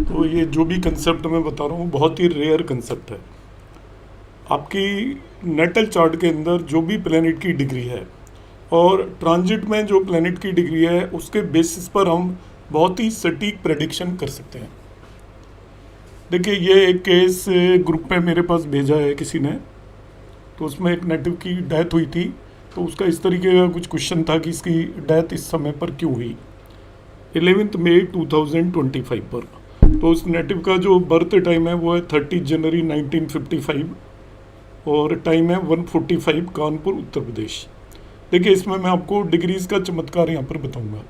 तो ये जो भी कंसेप्ट मैं बता रहा हूँ बहुत ही रेयर कंसेप्ट है। आपकी नेटल चार्ट के अंदर जो भी प्लेनेट की डिग्री है और ट्रांजिट में जो प्लेनेट की डिग्री है उसके बेसिस पर हम बहुत ही सटीक प्रेडिक्शन कर सकते हैं। देखिए, ये एक केस ग्रुप में मेरे पास भेजा है किसी ने, तो उसमें एक नेटिव की डेथ हुई थी। तो उसका इस तरीके का कुछ क्वेश्चन था कि इसकी डेथ इस समय पर क्यों हुई, 11 मई 2025 पर। तो उस नेटिव का जो बर्थ टाइम है वो है 30 जनवरी 1955 और टाइम है 1:45 कानपुर उत्तर प्रदेश। देखिए, इसमें मैं आपको डिग्रीज का चमत्कार यहाँ पर बताऊंगा।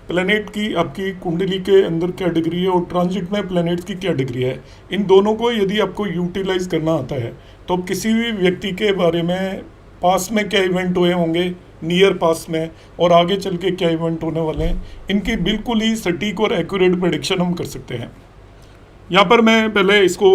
प्लैनेट की आपकी कुंडली के अंदर क्या डिग्री है और ट्रांजिट में प्लैनेट्स की क्या डिग्री है, इन दोनों को यदि आपको यूटिलाइज करना आता है तो आप किसी भी व्यक्ति के बारे में पास में क्या इवेंट हुए होंगे, नियर पास में, और आगे चल के क्या इवेंट होने वाले हैं, इनकी बिल्कुल ही सटीक और एक्यूरेट प्रेडिक्शन हम कर सकते हैं। यहाँ पर मैं पहले इसको,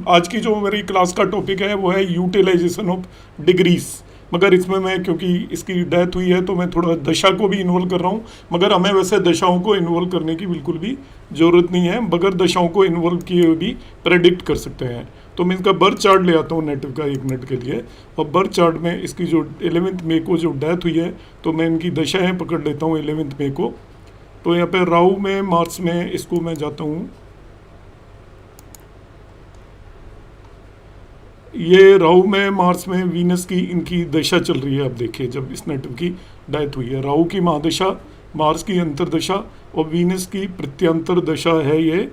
आज की जो मेरी क्लास का टॉपिक है वो है यूटिलाइजेशन ऑफ डिग्रीज, मगर इसमें मैं क्योंकि इसकी डेथ हुई है तो मैं थोड़ा दशा को भी इन्वॉल्व कर रहा हूँ। मगर हमें वैसे दशाओं को इन्वॉल्व करने की बिल्कुल भी ज़रूरत नहीं है, बगैर दशाओं को इन्वॉल्व किए हुए भी प्रेडिक्ट कर सकते हैं। तो मैं इसका बर्थ चार्ट ले आता हूँ नेटिव का 1 मिनट के लिए, और बर्थ चार्ट में इसकी जो 11 मई को जो डेथ हुई है तो मैं इनकी दशाएँ पकड़ लेता हूँ 11 मई को। तो यहाँ पर राहु में, मार्च में इसको मैं जाता हूँ, ये राहु में, मार्च में वीनस की इनकी दशा चल रही है। अब देखिए, जब इस नेटिव की डेथ हुई है, राहु की महादशा, मार्च की अंतरदशा और वीनस की प्रत्यंतर दशा है ये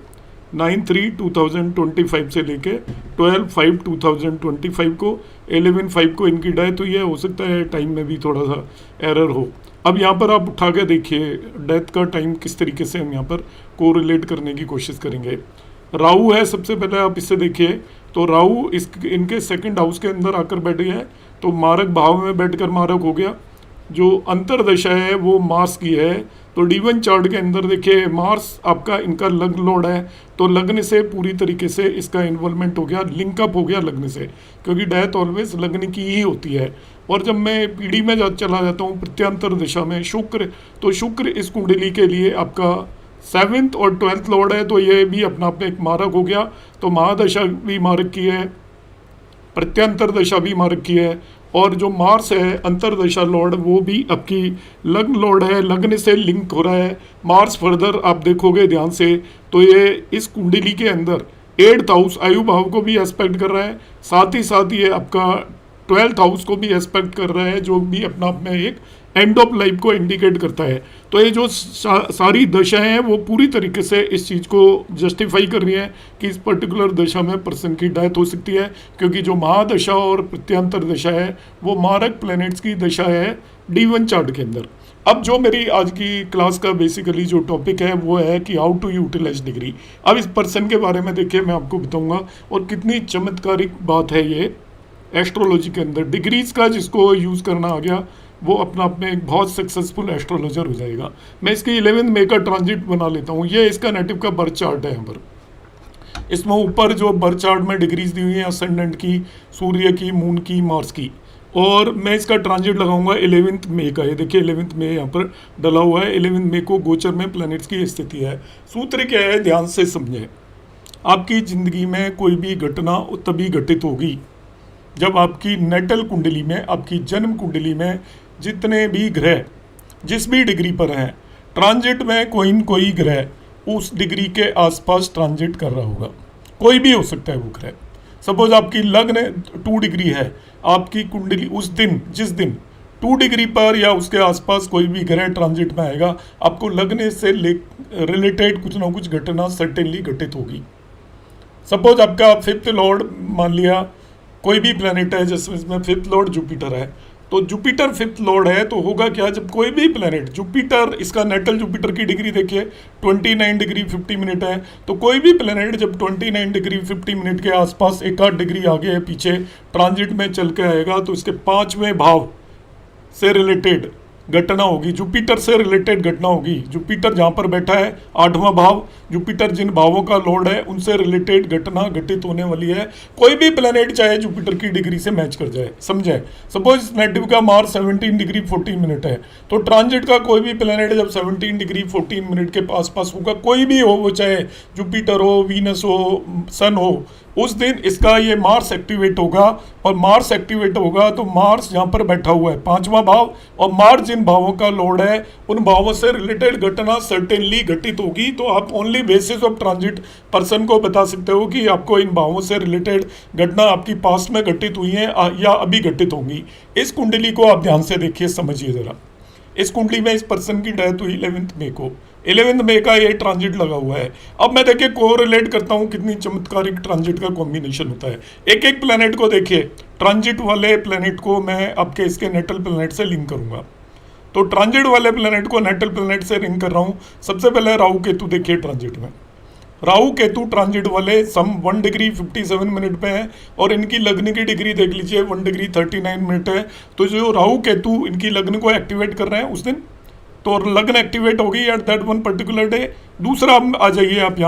9/3/2025 से लेके 12/5/2025 को, 11/5 को इनकी डेथ हुई है। हो सकता है टाइम में भी थोड़ा सा एरर हो। अब यहाँ पर आप उठा के देखिए डेथ का टाइम किस तरीके से हम यहाँ पर कोरिलेट करने की कोशिश करेंगे। राहु है, सबसे पहले आप इससे देखिए तो राहु इस इनके सेकंड हाउस के अंदर आकर बैठ गया है, तो मारक भाव में बैठकर मारक हो गया। जो अंतरदशा है वो मार्स की है। तो D1 चार्ट के अंदर देखिए मार्स आपका इनका लग्न लॉर्ड है, तो लग्न से पूरी तरीके से इसका इन्वॉल्वमेंट हो गया, लिंकअप हो गया लग्न से, क्योंकि डेथ ऑलवेज लग्न की ही होती है। और जब मैं पीढ़ी में चला जाता हूँ प्रत्यांतर दिशा में शुक्र, तो शुक्र इस कुंडली के लिए आपका 7th और 12th लॉर्ड है, तो ये भी अपना आप में एक मारक हो गया। तो महादशा भी मारक की है, प्रत्यंतर दशा भी मारक की है, और जो मार्स है अंतरदशा लॉर्ड वो भी आपकी लग्न लॉर्ड है, लग्न से लिंक हो रहा है। मार्स फर्दर आप देखोगे ध्यान से तो ये इस कुंडली के अंदर 8th हाउस आयु भाव को भी एस्पेक्ट कर रहा है, साथ ही साथ ये आपका 12th हाउस को भी एस्पेक्ट कर रहा है, जो भी अपना आप में एक एंड ऑफ लाइफ को इंडिकेट करता है। तो ये जो सारी दशाएं हैं वो पूरी तरीके से इस चीज़ को जस्टिफाई कर रही हैं कि इस पर्टिकुलर दशा में पर्सन की डेथ हो सकती है, क्योंकि जो महादशा और प्रत्यांतर दशा है वो मारक प्लैनेट्स की दशा है D1 चार्ट के अंदर। अब जो मेरी आज की क्लास का बेसिकली जो टॉपिक है वो है कि हाउ टू यूटिलाइज डिग्री। अब इस पर्सन के बारे में देखिए मैं आपको बताऊंगा, और कितनी चमत्कारिक बात है ये एस्ट्रोलॉजी के अंदर। डिग्रीज का जिसको यूज़ करना आ गया वो अपना आप में एक बहुत सक्सेसफुल एस्ट्रोलॉजर हो जाएगा। मैं इसकी 11 मई का ट्रांजिट बना लेता हूँ। ये इसका नेटिव का बर्थ चार्ट है। यहाँ पर इसमें ऊपर जो बर्थ चार्ट में डिग्रीज दी हुई है असेंडेंट की, सूर्य की, मून की, मार्स की, और मैं इसका ट्रांजिट लगाऊंगा 11 मई का। ये देखिए 11 मई यहाँ पर डला हुआ है। 11 मई को गोचर में प्लैनेट्स की स्थिति है। सूत्र क्या है, ध्यान से समझें। आपकी ज़िंदगी में कोई भी घटना तभी घटित होगी जब आपकी नेटल कुंडली में, आपकी जन्म कुंडली में जितने भी ग्रह जिस भी डिग्री पर हैं, ट्रांजिट में कोई न कोई ग्रह उस डिग्री के आसपास ट्रांजिट कर रहा होगा। कोई भी हो सकता है वो ग्रह। सपोज आपकी लग्न 2 डिग्री है, आपकी कुंडली उस दिन, जिस दिन 2 डिग्री पर या उसके आसपास कोई भी ग्रह ट्रांजिट में आएगा, आपको लग्न से रिलेटेड कुछ ना कुछ घटना सर्टेनली घटित होगी। सपोज आपका 5th लॉर्ड मान लिया कोई भी प्लैनेट है, जैसे इसमें 5th लॉर्ड जुपिटर है, तो जुपिटर 5th लॉर्ड है, तो होगा क्या, जब कोई भी प्लैनेट, जुपिटर, इसका नेटल जुपिटर की डिग्री देखिए 29 डिग्री 50 मिनट है, तो कोई भी प्लैनेट जब 29 डिग्री 50 मिनट के आसपास 1 डिग्री आगे है पीछे ट्रांजिट में चल के आएगा, तो इसके 5वें भाव से रिलेटेड घटना होगी, जुपिटर से रिलेटेड घटना होगी। जुपिटर जहाँ पर बैठा है 8वां भाव, जुपिटर जिन भावों का लॉर्ड है उनसे रिलेटेड घटना घटित होने वाली है। कोई भी प्लेनेट चाहे जुपिटर की डिग्री से मैच कर जाए, समझे। सपोज नेटिव का मार्स 17 डिग्री 14 मिनट है, तो ट्रांजिट का कोई भी प्लेनेट जब 17 डिग्री 14 मिनट के आसपास होगा, कोई भी हो, वो चाहे जुपिटर हो, वीनस हो, सन हो, उस दिन इसका ये मार्स एक्टिवेट होगा। और मार्स एक्टिवेट होगा तो मार्स यहाँ पर बैठा हुआ है 5वां भाव, और मार्स जिन भावों का लॉर्ड है उन भावों से रिलेटेड घटना सर्टेनली घटित होगी। तो आप only basis of transit person को बता सकते हो कि आपको इन भावों से रिलेटेड घटना आपकी पास्ट में घटित हुई है या अभी घटित होंगी। इस कुंडली को आप ध्यान से देखिए, समझिए जरा। इस कुंडली में इस पर्सन की डेथ हुई 11 मई को, 11 मई का ये ट्रांजिट लगा हुआ है। अब मैं देखिए कोरिलेट करता हूँ कितनी चमत्कारिक ट्रांजिट का कॉम्बिनेशन होता है। एक एक प्लेनेट को देखिए, ट्रांजिट वाले प्लेनेट को मैं आपके इसके नेटल प्लेनेट से लिंक करूंगा। तो ट्रांजिट वाले प्लेनेट को नेटल प्लेनेट से लिंक कर रहा हूँ। सबसे पहले राहु केतु देखिए ट्रांजिट में। राहु केतु ट्रांजिट वाले सम 1 डिग्री 57 मिनट पे है, और इनकी लग्न की डिग्री देख लीजिए 1 डिग्री 39 मिनट है। तो जो राहु केतु इनकी लग्न को एक्टिवेट कर रहे हैं उस दिन, तो लग्न एक्टिवेट होगी at that one particular day. दूसरा आ जाइए आप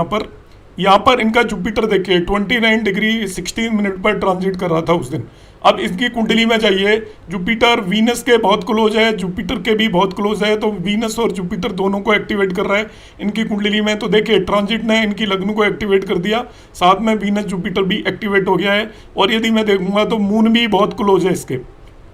यहाँ पर इनका जुपिटर देखिए 29 डिग्री 16 मिनट पर ट्रांजिट कर रहा था उस दिन। अब इसकी कुंडली में जाइए, जुपिटर वीनस के बहुत क्लोज है, जुपिटर के भी बहुत क्लोज है, तो वीनस और जुपिटर दोनों को एक्टिवेट कर रहा है इनकी कुंडली में। तो देखिए ट्रांजिट ने इनकी लग्न को एक्टिवेट कर दिया, साथ में वीनस जुपिटर भी एक्टिवेट हो गया है। और यदि मैं देखूंगा तो मून भी बहुत क्लोज है इसके,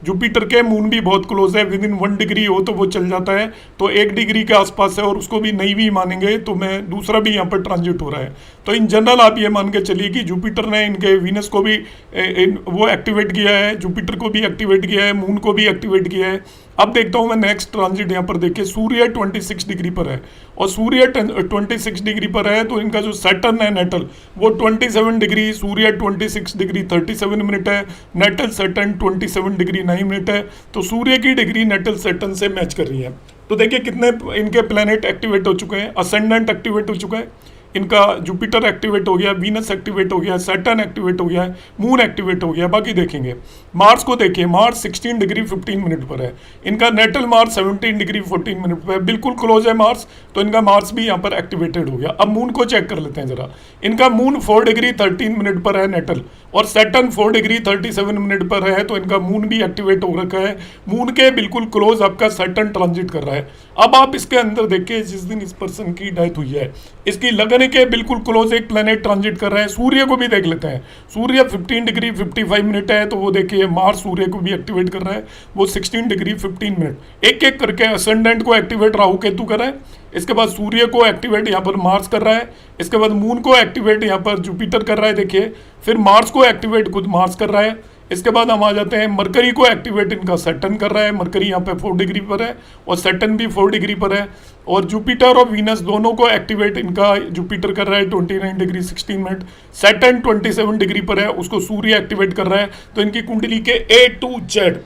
जुपिटर के मून भी बहुत क्लोज है, विद इन 1 डिग्री हो तो वो चल जाता है, तो 1 डिग्री के आसपास है, और उसको भी नहीं भी मानेंगे तो मैं दूसरा भी यहाँ पर ट्रांजिट हो रहा है। तो इन जनरल आप ये मान के चलिए कि जुपिटर ने इनके वीनस को भी वो एक्टिवेट किया है, जुपिटर को भी एक्टिवेट किया है, मून को भी एक्टिवेट किया है। अब देखता हूँ मैं नेक्स्ट ट्रांजिट। यहाँ पर देखिए सूर्य 26 डिग्री पर है, और सूर्य 26 डिग्री पर है, तो इनका जो सैटर्न है नेटल वो 27 डिग्री, सूर्य 26 डिग्री 37 मिनट है, नेटल सैटर्न 27 डिग्री 9 मिनट है। तो सूर्य की डिग्री नेटल सैटर्न से मैच कर रही है। तो देखिए कितने इनके प्लैनेट एक्टिवेट हो चुके हैं। असेंडेंट एक्टिवेट हो चुका है इनका, जुपिटर एक्टिवेट हो गया, वीनस एक्टिवेट हो गया, सैटर्न एक्टिवेट हो गया है, मून एक्टिवेट हो गया। बाकी देखेंगे मार्स को देखिए, मार्स 16 डिग्री 15 मिनट पर है, इनका नेटल मार्स 17 डिग्री 14 मिनट पर है, बिल्कुल क्लोज है मार्स, तो इनका मार्स भी यहाँ पर एक्टिवेटेड हो गया। अब मून को चेक कर लेते हैं जरा। इनका मून 4 डिग्री 13 मिनट पर है नेटल, और सैटर्न 4 डिग्री 37 मिनट पर है, तो इनका मून भी एक्टिवेट हो रखा है। मून के बिल्कुल क्लोज आपका सैटर्न ट्रांजिट कर रहा है। अब आप इसके अंदर देखिए, जिस दिन इस पर्सन की डेथ हुई है इसकी लगन के बिल्कुल क्लोज एक प्लेनेट ट्रांजिट कर रहा है। सूर्य को भी देख लेते हैं, सूर्य 15 डिग्री 55 मिनट है, तो वो देखिए मार्स सूर्य को भी एक्टिवेट कर रहा है, वो 16 डिग्री 15 मिनट। एक एक करके असेंडेंट को एक्टिवेट राहु केतु कर रहा है, इसके बाद सूर्य को एक्टिवेट यहाँ पर मार्स कर रहा है, इसके बाद मून को एक्टिवेट यहाँ पर जुपिटर कर रहा है देखिए, फिर मार्स को एक्टिवेट खुद मार्स कर रहा है। इसके बाद हम आ जाते हैं मरकरी को एक्टिवेट इनका सैटर्न कर रहा है, मरकरी यहाँ पे 4 डिग्री पर है, और सैटर्न भी 4 डिग्री पर है। और जुपिटर और वीनस दोनों को एक्टिवेट इनका जुपिटर कर रहा है 29 डिग्री 16 मिनट, सैटर्न 27 डिग्री पर है, उसको सूर्य एक्टिवेट कर रहा है। तो इनकी कुंडली के A to Z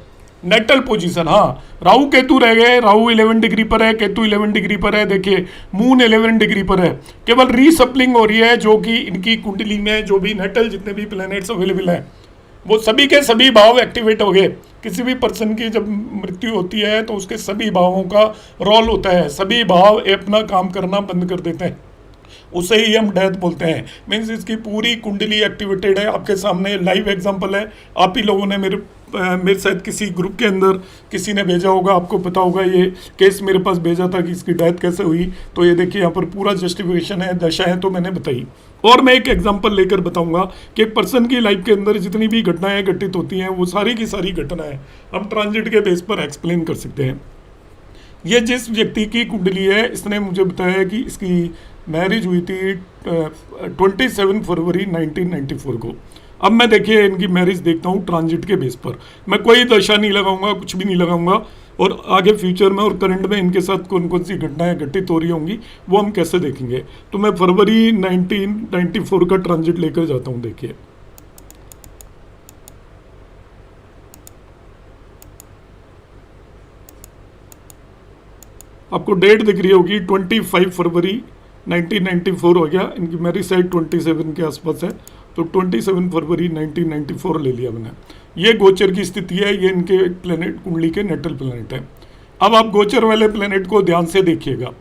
natal position, हाँ राहु केतु रह गए, राहु 11 डिग्री पर है, केतु 11 डिग्री पर है, देखिए मून 11 डिग्री पर है। केवल रीसप्लिंग हो रही है, जो कि इनकी कुंडली में जो भी नेटल जितने भी प्लैनेट्स अवेलेबल हैं वो सभी के सभी भाव एक्टिवेट हो गए। किसी भी पर्सन की जब मृत्यु होती है तो उसके सभी भावों का रोल होता है, सभी भाव अपना काम करना बंद कर देते हैं, उसे ही हम डेथ बोलते हैं। मीन्स इसकी पूरी कुंडली एक्टिवेटेड है, आपके सामने लाइव एग्जांपल है। आप ही लोगों ने मेरे साथ किसी ग्रुप के अंदर किसी ने भेजा होगा, आपको पता होगा ये केस मेरे पास भेजा था कि इसकी डेथ कैसे हुई। तो ये देखिए यहाँ पर पूरा जस्टिफिकेशन है, दशा है, तो मैंने बताई। और मैं एक एग्जांपल लेकर बताऊंगा कि एक पर्सन की लाइफ के अंदर जितनी भी घटनाएं घटित होती हैं वो सारी की सारी घटनाएं हम ट्रांजिट के बेस पर एक्सप्लेन कर सकते हैं। ये जिस व्यक्ति की कुंडली है, इसने मुझे बताया कि इसकी मैरिज हुई थी 27 फरवरी 1994 को। अब मैं देखिए इनकी मैरिज देखता हूँ ट्रांजिट के बेस पर, मैं कोई दशा नहीं लगाऊंगा, कुछ भी नहीं लगाऊंगा, और आगे फ्यूचर में और करंट में इनके साथ कौन कौन सी घटनाएं घटित हो रही होंगी वो हम कैसे देखेंगे। तो मैं फरवरी 1994 का ट्रांजिट लेकर जाता हूँ। देखिए आपको डेट दिख रही होगी 25 फरवरी 1994 हो गया, इनकी मैरिज साइड 27 के आसपास है, तो 27 फरवरी 1994 ले लिया मैंने। ये गोचर की स्थिति है, ये इनके प्लेनेट कुंडली के नेटल प्लेनेट है। अब आप गोचर वाले प्लेनेट को ध्यान से देखिएगा।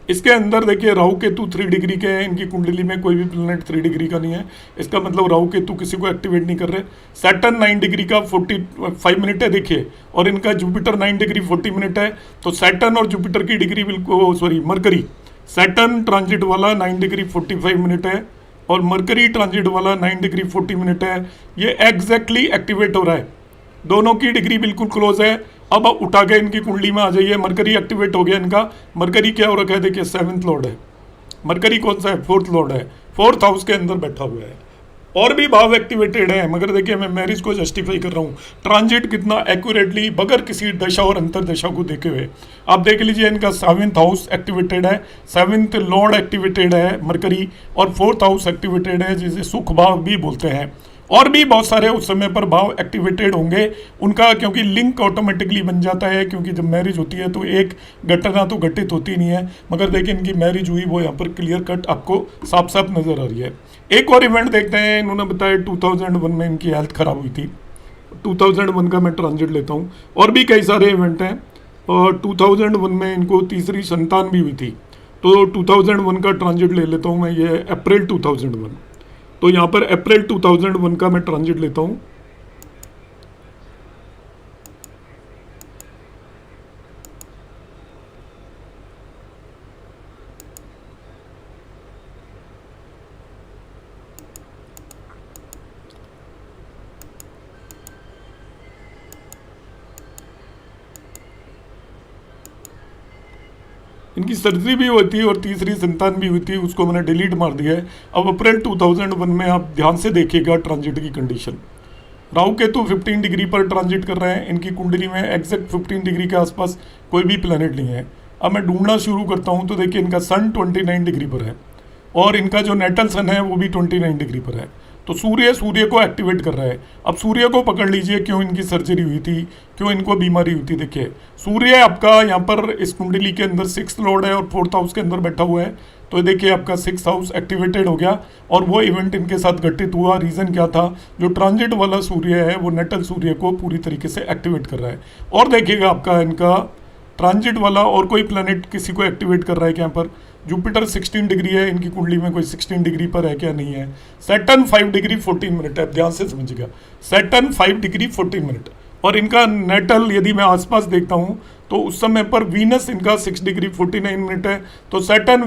इसके अंदर देखिए राहु केतु 3 डिग्री के हैं, इनकी कुंडली में कोई भी प्लेनेट 3 डिग्री का नहीं है। इसका मतलब राहु केतु किसी को एक्टिवेट नहीं कर रहे। सैटर्न 9 डिग्री का 45 मिनट है देखिए, और इनका जुपिटर 9 डिग्री 40 मिनट है। तो सैटर्न और जुपिटर की डिग्री बिल्कुल, सॉरी मरकरी, सैटर्न ट्रांजिट वाला 9 डिग्री 45 मिनट है और मरकरी ट्रांजिट वाला 9 डिग्री 40 मिनट है। ये एग्जैक्टली एक्टिवेट हो रहा है, दोनों की डिग्री बिल्कुल क्लोज है। अब उठा के इनकी कुंडली में आ जाइए, मरकरी एक्टिवेट हो गया इनका। मरकरी क्या हो रखा है देखिए, 7th लॉर्ड है। मरकरी कौन सा है, 4th लॉर्ड है, 4th हाउस के अंदर बैठा हुआ है। और भी भाव एक्टिवेटेड है, मगर देखिए मैं मैरिज को जस्टिफाई कर रहा हूँ। ट्रांजिट कितना एक्यूरेटली बगैर किसी दशा और अंतर दशा को देखे हुए आप देख लीजिए, इनका 7th हाउस एक्टिवेटेड है, 7th लॉर्ड एक्टिवेटेड है मरकरी, और 4th हाउस एक्टिवेटेड है, जिसे सुख भाव भी बोलते हैं। और भी बहुत सारे उस समय पर भाव एक्टिवेटेड होंगे उनका, क्योंकि लिंक ऑटोमेटिकली बन जाता है, क्योंकि जब मैरिज होती है तो एक घटना तो घटित होती नहीं है। मगर देखिए इनकी मैरिज हुई, वो यहाँ पर क्लियर कट आपको साफ साफ नजर आ रही है। एक और इवेंट देखते हैं। इन्होंने बताया 2001 में इनकी हेल्थ खराब हुई थी। 2001 का मैं ट्रांजिट लेता हूँ, और भी कई सारे इवेंट हैं। और 2001 में इनको तीसरी संतान भी हुई थी। तो 2001 का ट्रांजिट ले लेता हूँ मैं, ये अप्रैल 2001। तो यहाँ पर अप्रैल 2001 का मैं ट्रांजिट लेता हूँ। इनकी सर्जरी भी हुई थी और तीसरी संतान भी हुई थी, उसको मैंने डिलीट मार दिया है। अब अप्रैल 2001 में आप ध्यान से देखिएगा ट्रांजिट की कंडीशन। राहु केतु 15 डिग्री पर ट्रांजिट कर रहे हैं, इनकी कुंडली में एग्जैक्ट 15 डिग्री के आसपास कोई भी प्लैनेट नहीं है। अब मैं ढूंढना शुरू करता हूँ तो देखिए इनका सन 29 डिग्री पर है, और इनका जो नेटल सन है वो भी 29 डिग्री पर है। तो सूर्य को एक्टिवेट कर रहा है। अब सूर्य को पकड़ लीजिए, क्यों इनकी सर्जरी हुई थी, क्यों इनको बीमारी हुई थी। देखिए सूर्य आपका यहाँ पर इस कुंडली के अंदर 6th लॉर्ड है और 4th हाउस के अंदर बैठा हुआ है। तो देखिए आपका 6th हाउस एक्टिवेटेड हो गया, और वो इवेंट इनके साथ घटित हुआ। रीज़न क्या था, जो ट्रांजिट वाला सूर्य है वो नेटल सूर्य को पूरी तरीके से एक्टिवेट कर रहा है। और देखिएगा आपका इनका ट्रांजिट वाला और कोई प्लैनेट किसी को एक्टिवेट कर रहा है क्या, यहाँ पर जुपिटर 16 डिग्री है, इनकी कुंडली में कोई 16 डिग्री पर है क्या, नहीं है। सैटर्न 5 डिग्री 14 मिनट है, ध्यान से समझिएगा, सैटर्न 5 डिग्री 14 मिनट। और इनका नेटल यदि मैं आसपास देखता हूँ तो उस समय पर वीनस इनका 6 डिग्री 49 मिनट है। तो सैटर्न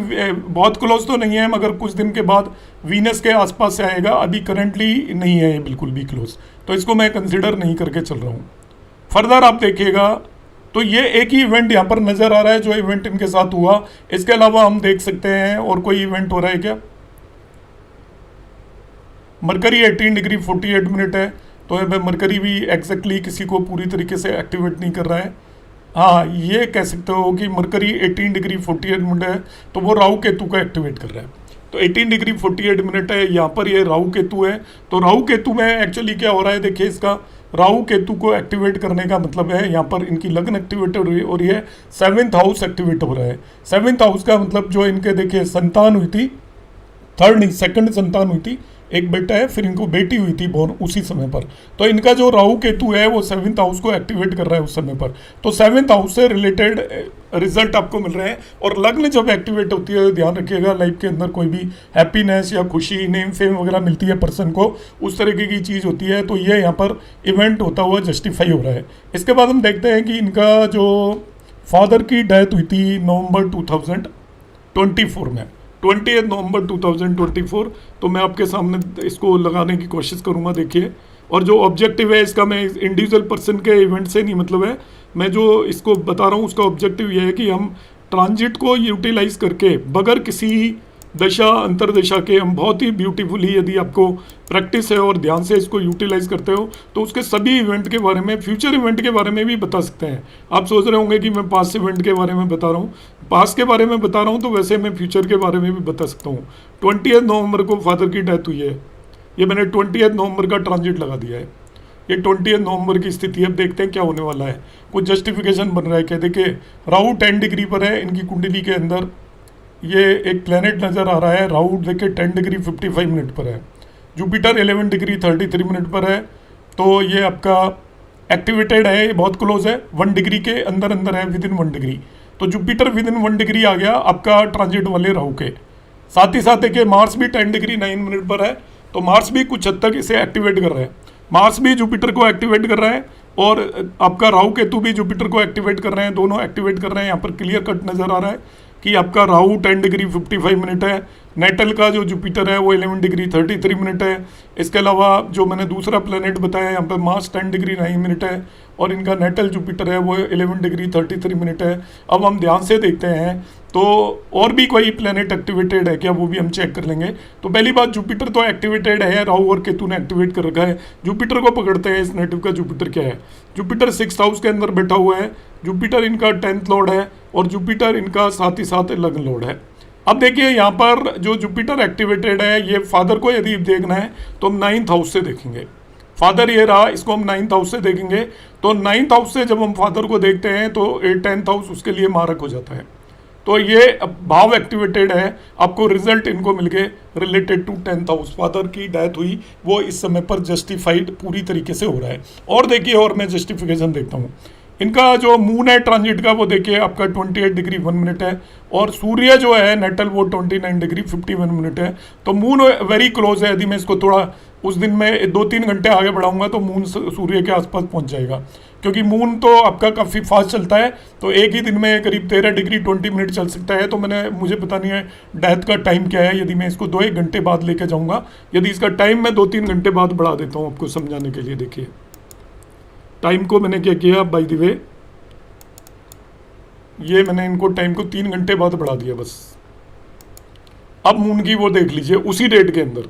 बहुत क्लोज तो नहीं है, मगर कुछ दिन के बाद वीनस के आसपास से आएगा। अभी करंटली नहीं है ये बिल्कुल भी क्लोज, तो इसको मैं कंसिडर नहीं करके चल रहा हूँ। फर्दर आप देखिएगा तो ये एक ही इवेंट यहाँ पर नजर आ रहा है जो इवेंट इनके साथ हुआ। इसके अलावा हम देख सकते हैं और कोई इवेंट हो रहा है क्या। मरकरी 18 डिग्री 48 मिनट है, तो मरकरी भी एग्जैक्टली किसी को पूरी तरीके से एक्टिवेट नहीं कर रहा है। हाँ, ये कह सकते हो कि मरकरी 18 डिग्री 48 मिनट है, तो वो राहु केतु को एक्टिवेट कर रहा है। तो 18 डिग्री 48 मिनट है, यहाँ पर ये राहु केतु है। तो राहु केतु में एक्चुअली क्या हो रहा है, देखिए इसका राहु केतु को एक्टिवेट करने का मतलब है यहाँ पर इनकी लगन एक्टिवेट हो रही है, 7th हाउस एक्टिवेट हो रहा है। 7th हाउस का मतलब जो इनके देखिए संतान हुई थी, 3rd नहीं 2nd संतान हुई थी, एक बेटा है, फिर इनको बेटी हुई थी बोर्न उसी समय पर। तो इनका जो राहु केतु है वो 7th हाउस को एक्टिवेट कर रहा है उस समय पर। तो 7th हाउस से रिलेटेड रिजल्ट आपको मिल रहे हैं। और लग्न जब एक्टिवेट होती है, ध्यान रखिएगा, लाइफ के अंदर कोई भी हैप्पीनेस या खुशी, नेम फेम वगैरह मिलती है पर्सन को, उस तरीके की चीज़ होती है। तो ये यहाँ पर इवेंट होता हुआ जस्टिफाई हो रहा है। इसके बाद हम देखते हैं कि इनका जो फादर की डेथ हुई थी नवंबर 2024 में, 20 नवंबर 2024। तो मैं आपके सामने इसको लगाने की कोशिश करूँगा, देखिए। और जो ऑब्जेक्टिव है इसका, मैं इंडिविजुअल पर्सन के इवेंट से नहीं मतलब है, मैं जो इसको बता रहा हूँ उसका ऑब्जेक्टिव ये है कि हम ट्रांजिट को यूटिलाइज करके बगैर किसी दशा अंतरदशा के हम बहुत ही ब्यूटीफुली, यदि आपको प्रैक्टिस है और ध्यान से इसको यूटिलाइज करते हो, तो उसके सभी इवेंट के बारे में, फ्यूचर इवेंट के बारे में भी बता सकते हैं। आप सोच रहे होंगे कि मैं पास्ट इवेंट के बारे में बता रहा हूँ, पास्ट के बारे में बता रहा हूँ, तो वैसे मैं फ्यूचर के बारे में भी बता सकता हूँ। 20 नवंबर को फादर की डेथ हुई है, ये मैंने 20 नवंबर का ट्रांजिट लगा दिया है। ये 20 नवंबर की स्थिति, अब देखते हैं क्या होने वाला है। कुछ जस्टिफिकेशन बन रहा है क्या, देखिए राहु 10 डिग्री पर है, इनकी कुंडली के अंदर ये एक प्लेनेट नज़र आ रहा है। राहु देखिए 10 डिग्री 55 मिनट पर है, जुपिटर 11 डिग्री 33 मिनट पर है। तो ये आपका एक्टिवेटेड है, ये बहुत क्लोज है, 1 डिग्री के अंदर अंदर है, विद इन 1 डिग्री। तो जुपिटर विद इन 1 डिग्री आ गया आपका ट्रांजिट वाले राहु के। साथ ही साथ देखिए मार्स भी 10 डिग्री 9 मिनट पर है, तो मार्स भी कुछ हद तक इसे एक्टिवेट कर रहा है। मार्स भी जुपिटर को एक्टिवेट कर रहा है और आपका राहु केतु भी जुपिटर को एक्टिवेट कर रहे हैं, दोनों एक्टिवेट कर रहे हैं। यहाँ पर क्लियर कट नजर आ रहा है कि आपका राहु 10 डिग्री 55 मिनट है, नेटल का जो जुपिटर है वो 11 डिग्री 33 मिनट है। इसके अलावा जो मैंने दूसरा प्लेनेट बताया यहाँ पर मार्स 10 डिग्री 9 मिनट है और इनका नेटल जुपिटर है वो 11 डिग्री 33 मिनट है। अब हम ध्यान से देखते हैं तो और भी कोई प्लेनेट एक्टिवेटेड है क्या, वो भी हम चेक कर लेंगे। तो पहली बात, जुपिटर तो एक्टिवेटेड है, राहु और केतु ने एक्टिवेट कर रखा है। जुपिटर को पकड़ते हैं, इस नेटिव का जुपिटर क्या है। जुपिटर 6th हाउस के अंदर बैठा हुआ है, जुपिटर इनका 10th लॉर्ड है और जुपिटर इनका साथ ही साथ 11 लॉर्ड है। अब देखिए यहाँ पर जो जुपिटर एक्टिवेटेड है, ये फादर को यदि देखना है तो हम 9th हाउस से देखेंगे। फादर ये रहा, इसको हम 9th हाउस से देखेंगे। तो 9th हाउस से जब हम फादर को देखते हैं तो 10th हाउस उसके लिए मारक हो जाता है। तो ये भाव एक्टिवेटेड है, आपको रिजल्ट इनको मिल गए related to 10th house. Father की डेथ हुई वो इस समय पर जस्टिफाइड पूरी तरीके से हो रहा है। और देखिए, और मैं जस्टिफिकेशन देखता हूँ, इनका जो मून है ट्रांजिट का वो देखिए आपका 28 डिग्री 1 मिनट है और सूर्य जो है नेटल वो 29 डिग्री 51 मिनट है। तो मून वेरी क्लोज है। यदि मैं इसको थोड़ा उस दिन में 2-3 घंटे आगे बढ़ाऊंगा तो मून सूर्य के आसपास पहुंच जाएगा, क्योंकि मून तो आपका काफ़ी फास्ट चलता है। तो एक ही दिन में करीब 13 डिग्री 20 मिनट चल सकता है। तो मुझे पता नहीं है डेथ का टाइम क्या है। यदि मैं इसको 2-1 घंटे बाद लेके जाऊंगा, यदि इसका टाइम मैं 2-3 घंटे बाद बढ़ा देता हूँ आपको समझाने के लिए। देखिए टाइम को मैंने क्या किया, बाय द वे ये मैंने इनको टाइम को 3 घंटे बाद बढ़ा दिया बस। अब मून की वो देख लीजिए उसी डेट के अंदर,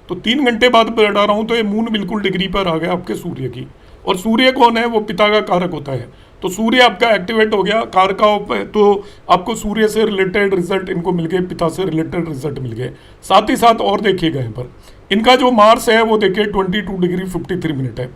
तो 3 घंटे बाद बढ़ा रहा हूं तो ये मून बिल्कुल डिग्री पर आ गया आपके सूर्य की। और सूर्य कौन है, वो पिता का कारक होता है। तो सूर्य आपका एक्टिवेट हो गया कारका, तो आपको सूर्य से रिलेटेड रिजल्ट इनको मिल गए, पिता से रिलेटेड रिजल्ट मिल गए। साथ ही साथ और देखिएगा यहाँ पर इनका जो मार्स है वो देखिए 22 डिग्री 53 मिनट है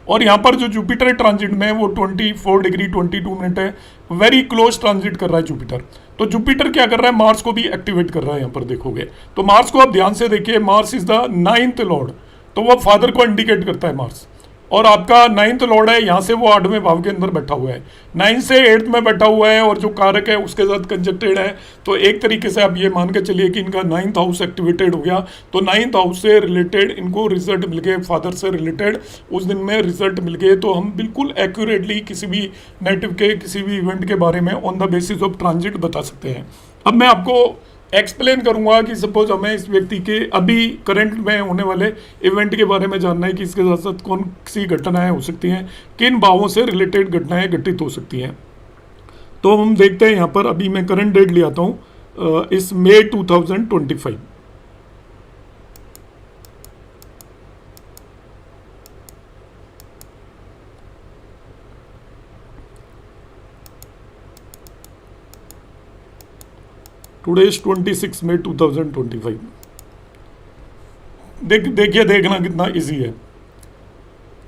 और यहाँ पर जो जुपिटर ट्रांजिट में है वो 24 डिग्री 22 मिनट है। वेरी क्लोज ट्रांजिट कर रहा है जुपिटर। तो जुपिटर क्या कर रहा है, मार्स को भी एक्टिवेट कर रहा है। यहाँ पर देखोगे तो मार्स को आप ध्यान से देखिए, Mars is the 9th Lord, तो वो फादर को इंडिकेट करता है मार्स। और आपका 9th लॉर्ड है, यहाँ से वो 8वें भाव के अंदर बैठा हुआ है, 9 से 8 में बैठा हुआ है और जो कारक है उसके साथ कंजक्टेड है। तो एक तरीके से आप ये मान के चलिए कि इनका 9th हाउस एक्टिवेटेड हो गया। तो 9th हाउस से रिलेटेड इनको रिजल्ट मिल गए, फादर से रिलेटेड उस दिन में रिजल्ट मिल गए। तो हम बिल्कुल एक्यूरेटली किसी भी नेटिव के किसी भी इवेंट के बारे में on the basis of transit बता सकते हैं। अब मैं आपको एक्सप्लेन करूंगा कि सपोज हमें इस व्यक्ति के अभी करंट में होने वाले इवेंट के बारे में जानना है कि इसके साथ साथ कौन सी घटनाएं हो सकती हैं, किन भावों से रिलेटेड घटनाएं घटित हो सकती हैं। तो हम देखते हैं यहाँ पर, अभी मैं करंट डेट ले आता हूँ इस मई 2025। टुडे इज 26 मई 2025। देखना कितना इजी है,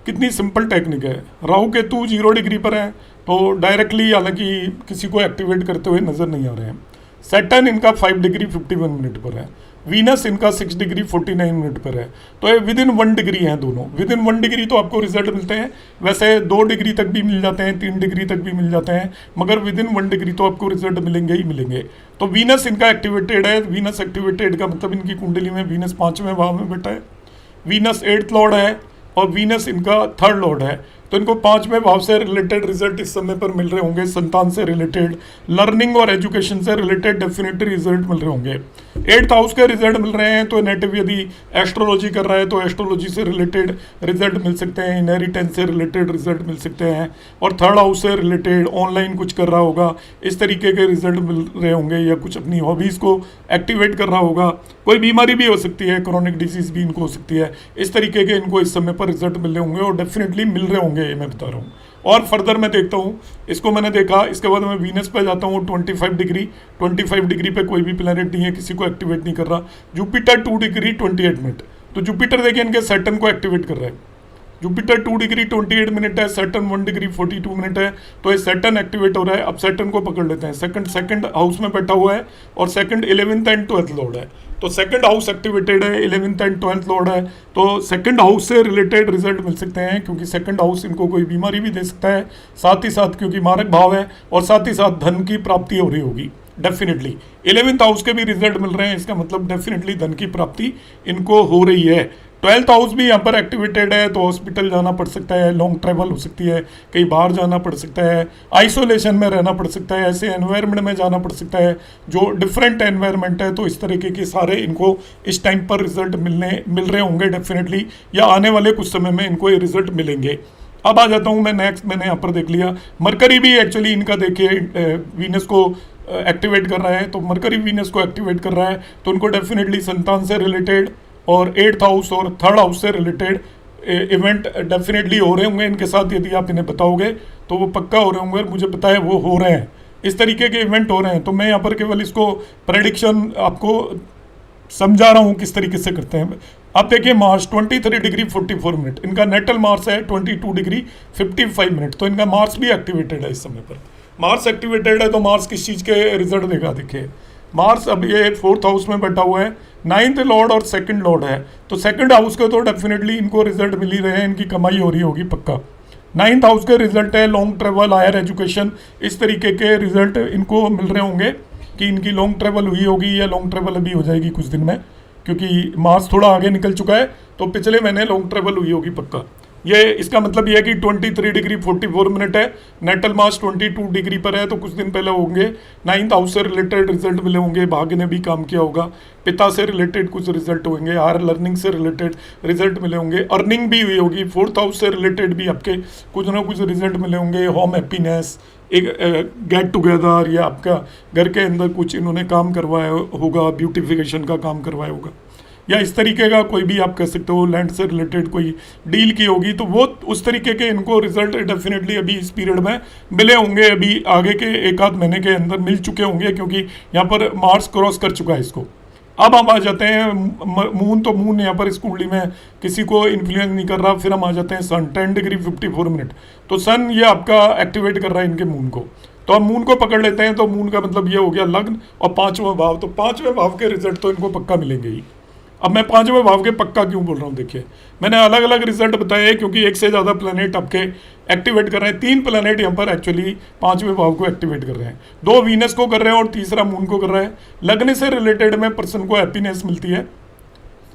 कितनी सिंपल टेक्निक है। राहु केतु 0 डिग्री पर है तो डायरेक्टली हालांकि किसी को एक्टिवेट करते हुए नजर नहीं आ रहे हैं। सैटर्न इनका 5 डिग्री 51 मिनट पर है, वीनस इनका 6 डिग्री 49 मिनट पर है। तो ये विद इन 1 डिग्री हैं दोनों, विद इन 1 डिग्री तो आपको रिजल्ट मिलते हैं। वैसे 2 डिग्री तक भी मिल जाते हैं, 3 डिग्री तक भी मिल जाते हैं, मगर विद इन 1 डिग्री तो आपको रिजल्ट मिलेंगे ही मिलेंगे। तो वीनस इनका एक्टिवेटेड है। वीनस एक्टिवेटेड का मतलब इनकी कुंडली में वीनस 5वें भाव में बैठा है, वीनस 8th लॉर्ड है और वीनस इनका 3rd लॉर्ड है। तो इनको 5वें भाव से रिलेटेड रिजल्ट इस समय पर मिल रहे होंगे, संतान से रिलेटेड, लर्निंग और एजुकेशन से रिलेटेड डेफिनेटली रिजल्ट मिल रहे होंगे। 8th हाउस के रिजल्ट मिल रहे हैं तो नेटिव यदि एस्ट्रोलॉजी कर रहा है तो एस्ट्रोलॉजी से रिलेटेड रिजल्ट मिल सकते हैं, इनहेरिटेंस से रिलेटेड रिजल्ट मिल सकते हैं, और 3rd हाउस से रिलेटेड ऑनलाइन कुछ कर रहा होगा इस तरीके के रिजल्ट मिल रहे होंगे, या कुछ अपनी हॉबीज़ को एक्टिवेट कर रहा होगा। कोई बीमारी भी हो सकती है, क्रॉनिक डिजीज भी इनको हो सकती है। इस तरीके के इनको इस समय पर रिजल्ट मिल रहे होंगे और डेफिनेटली मिल रहे होंगे, ये मैं बता रहा हूँ। और फर्दर मैं देखता हूँ, इसको मैंने देखा, इसके बाद मैं वीनस पे जाता हूँ 25 डिग्री पे कोई भी प्लैनेट नहीं है, किसी को एक्टिवेट नहीं कर रहा। जुपिटर 2 डिग्री 28 मिनट, तो जुपिटर देखिए इनके सैटर्न को एक्टिवेट कर रहा है। जुपिटर 2 डिग्री 28 मिनट है, सैटर्न 1 डिग्री 42 मिनट है। तो ये सैटर्न एक्टिवेट हो रहा है। अब सैटर्न को पकड़ लेते हैं, सेकंड हाउस में बैठा हुआ है और second 11th and 12th Lord है। तो सेकंड हाउस एक्टिवेटेड है, 11th एंड 12th लॉर्ड है, तो सेकंड हाउस से रिलेटेड रिजल्ट मिल सकते हैं, क्योंकि सेकंड हाउस इनको कोई बीमारी भी दे सकता है, साथ ही साथ क्योंकि मारक भाव है, और साथ ही साथ धन की प्राप्ति हो रही होगी डेफिनेटली। 11th हाउस के भी रिजल्ट मिल रहे हैं, इसका मतलब डेफिनेटली धन की प्राप्ति इनको हो रही है। 12th हाउस भी यहाँ पर एक्टिवेटेड है, तो हॉस्पिटल जाना पड़ सकता है, लॉन्ग ट्रैवल हो सकती है, कहीं बाहर जाना पड़ सकता है, आइसोलेशन में रहना पड़ सकता है, ऐसे एनवायरनमेंट में जाना पड़ सकता है जो डिफरेंट एनवायरनमेंट है। तो इस तरीके के सारे इनको इस टाइम पर रिजल्ट मिल रहे होंगे डेफिनेटली, या आने वाले कुछ समय में इनको ये रिजल्ट मिलेंगे। अब आ जाता हूँ मैं नेक्स्ट, मैंने यहाँ पर देख लिया मरकरी भी एक्चुअली इनका देखिए वीनस को एक्टिवेट कर रहा है, तो मरकरी वीनस को एक्टिवेट कर रहा है, तो उनको डेफिनेटली संतान से रिलेटेड और 8th हाउस और 3rd हाउस से रिलेटेड इवेंट डेफिनेटली हो रहे होंगे इनके साथ। यदि आप इन्हें बताओगे तो वो पक्का हो रहे होंगे, और मुझे पता है वो हो रहे हैं, इस तरीके के इवेंट हो रहे हैं। तो मैं यहाँ पर केवल इसको प्रेडिक्शन आपको समझा रहा हूँ किस तरीके से करते हैं। अब देखिए मार्स 23 डिग्री 44 मिनट, इनका नेटल मार्स है 22 डिग्री 55 मिनट, तो इनका मार्स भी एक्टिवेटेड है इस समय पर। मार्स एक्टिवेटेड है तो मार्स किस चीज़ के रिजल्ट देगा, देखिए मार्स अब ये 4th हाउस में बैठा हुआ है, 9th लॉर्ड और 2nd लॉर्ड है, तो 2nd हाउस के तो डेफिनेटली इनको रिजल्ट मिल ही रहे हैं, इनकी कमाई हो रही होगी पक्का। 9th हाउस के रिजल्ट है लॉन्ग ट्रेवल, हायर एजुकेशन, इस तरीके के रिजल्ट इनको मिल रहे होंगे कि इनकी लॉन्ग ट्रेवल हुई होगी, या लॉन्ग ट्रेवल अभी हो जाएगी कुछ दिन में, क्योंकि मार्स थोड़ा आगे निकल चुका है, तो पिछले महीने लॉन्ग ट्रेवल हुई होगी पक्का। ये इसका मतलब ये है कि 23 डिग्री 44 मिनट है, नेटल मार्स 22 डिग्री पर है, तो कुछ दिन पहले होंगे 9th हाउस से रिलेटेड रिजल्ट मिले होंगे, भाग्य ने भी काम किया होगा, पिता से रिलेटेड कुछ रिजल्ट होंगे, हायर लर्निंग से रिलेटेड रिजल्ट मिले होंगे, अर्निंग भी हुई होगी, 4th हाउस से रिलेटेड भी आपके कुछ ना कुछ रिजल्ट मिले होंगे, होम हैप्पीनेस, एक गेट टुगेदर, या आपका घर के अंदर कुछ इन्होंने काम करवाया होगा, ब्यूटिफिकेशन का काम करवाया होगा, या इस तरीके का कोई भी आप कह सकते हो लैंड से रिलेटेड कोई डील की होगी, तो वो उस तरीके के इनको रिजल्ट डेफिनेटली अभी इस पीरियड में मिले होंगे, अभी आगे के 1 आध महीने के अंदर मिल चुके होंगे, क्योंकि यहाँ पर मार्स क्रॉस कर चुका है इसको। अब हम आ जाते हैं मून, तो मून यहाँ पर इस कुंडली में किसी को इन्फ्लुएंस नहीं कर रहा। फिर हम आ जाते हैं सन 10 डिग्री 54 मिनट, तो सन ये आपका एक्टिवेट कर रहा है इनके मून को, तो हम मून को पकड़ लेते हैं, तो मून का मतलब ये हो गया लग्न और 5वां भाव, तो 5वें भाव के रिजल्ट तो इनको पक्का मिलेंगे ही। अब मैं 5वें भाव के पक्का क्यों बोल रहा हूँ, देखिए मैंने अलग अलग रिजल्ट बताए, क्योंकि एक से ज़्यादा प्लैनेट आपके एक्टिवेट कर रहे हैं, 3 प्लैनेट यहाँ पर एक्चुअली 5वें भाव को एक्टिवेट कर रहे हैं, 2 वीनस को कर रहे हैं और तीसरा मून को कर रहा है। लग्न से रिलेटेड में पर्सन को हैप्पीनेस मिलती है,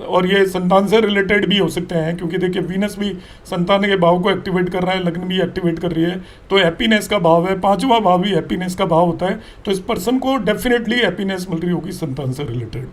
और ये संतान से रिलेटेड भी हो सकते हैं, क्योंकि देखिए वीनस भी संतान के भाव को एक्टिवेट कर रहा है, लग्न भी एक्टिवेट कर रही है, तो हैप्पीनेस का भाव है, 5वां भाव भी हैप्पीनेस का भाव होता है, तो इस पर्सन को डेफिनेटली हैप्पीनेस मिल रही होगी संतान से रिलेटेड।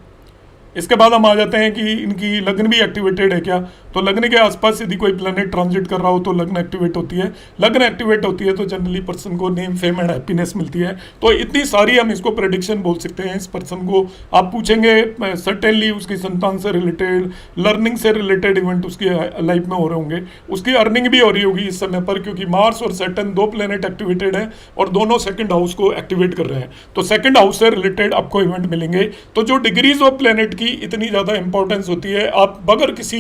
इसके बाद हम आ जाते हैं कि इनकी लग्न भी एक्टिवेटेड है क्या, तो लग्न के आसपास यदि कोई प्लैनेट ट्रांजिट कर रहा हो तो लग्न एक्टिवेट होती है, लग्न एक्टिवेट होती है तो जनरली पर्सन को नेम, फेम एंड हैप्पीनेस मिलती है। तो इतनी सारी हम इसको प्रेडिक्शन बोल सकते हैं। इस पर्सन को आप पूछेंगे सर्टेनली उसकी संतान से रिलेटेड, लर्निंग से रिलेटेड इवेंट उसकी लाइफ में हो रहे होंगे, उसकी अर्निंग भी हो रही होगी इस समय पर, क्योंकि मार्स और सैटर्न 2 प्लैनेट एक्टिवेटेड है और दोनों 2nd हाउस को एक्टिवेट कर रहे हैं, तो 2nd हाउस से रिलेटेड आपको इवेंट मिलेंगे। तो जो डिग्रीज ऑफ प्लैनेट की इतनी ज़्यादा इंपॉर्टेंस होती है, आप बगैर किसी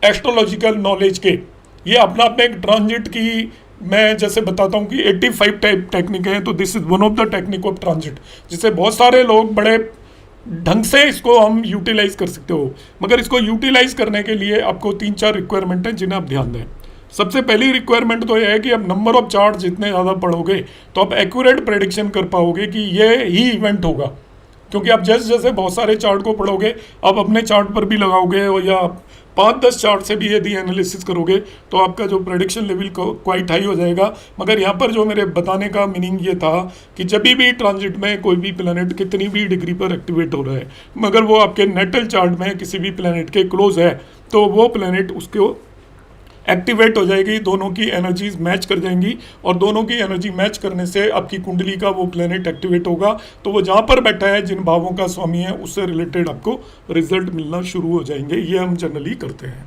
एस्ट्रोलॉजिकल नॉलेज के, ये अपना अपने एक ट्रांजिट की, मैं जैसे बताता हूँ कि 85 टाइप टेक्निक है, तो this is one of the technique of transit, जिससे बहुत सारे लोग बड़े ढंग से इसको हम यूटिलाइज कर सकते हो। मगर इसको यूटिलाइज करने के लिए आपको 3-4 रिक्वायरमेंट हैं जिन्हें आप ध्यान दें। सबसे पहली रिक्वायरमेंट तो यह है कि आप नंबर ऑफ चार्ट जितने ज़्यादा पढ़ोगे तो आप एक्यूरेट प्रेडिक्शन कर पाओगे कि ये ही इवेंट होगा, क्योंकि आप जैसे जैसे बहुत सारे चार्ट को पढ़ोगे, आप अपने चार्ट पर भी लगाओगे, या 5-10 चार्ट से भी यदि एनालिसिस करोगे तो आपका जो प्रेडिक्शन लेवल क्वाइट हाई हो जाएगा। मगर यहाँ पर जो मेरे बताने का मीनिंग ये था कि जब भी ट्रांजिट में कोई भी प्लैनेट कितनी भी डिग्री पर एक्टिवेट हो रहा है, मगर वो आपके नेटल चार्ट में किसी भी प्लैनेट के क्लोज है, तो वो प्लैनेट उसको एक्टिवेट हो जाएगी, दोनों की एनर्जीज मैच कर जाएंगी, और दोनों की एनर्जी मैच करने से आपकी कुंडली का वो प्लैनेट एक्टिवेट होगा, तो वो जहाँ पर बैठा है, जिन भावों का स्वामी है, उससे रिलेटेड आपको रिजल्ट मिलना शुरू हो जाएंगे। ये हम जनरली करते हैं।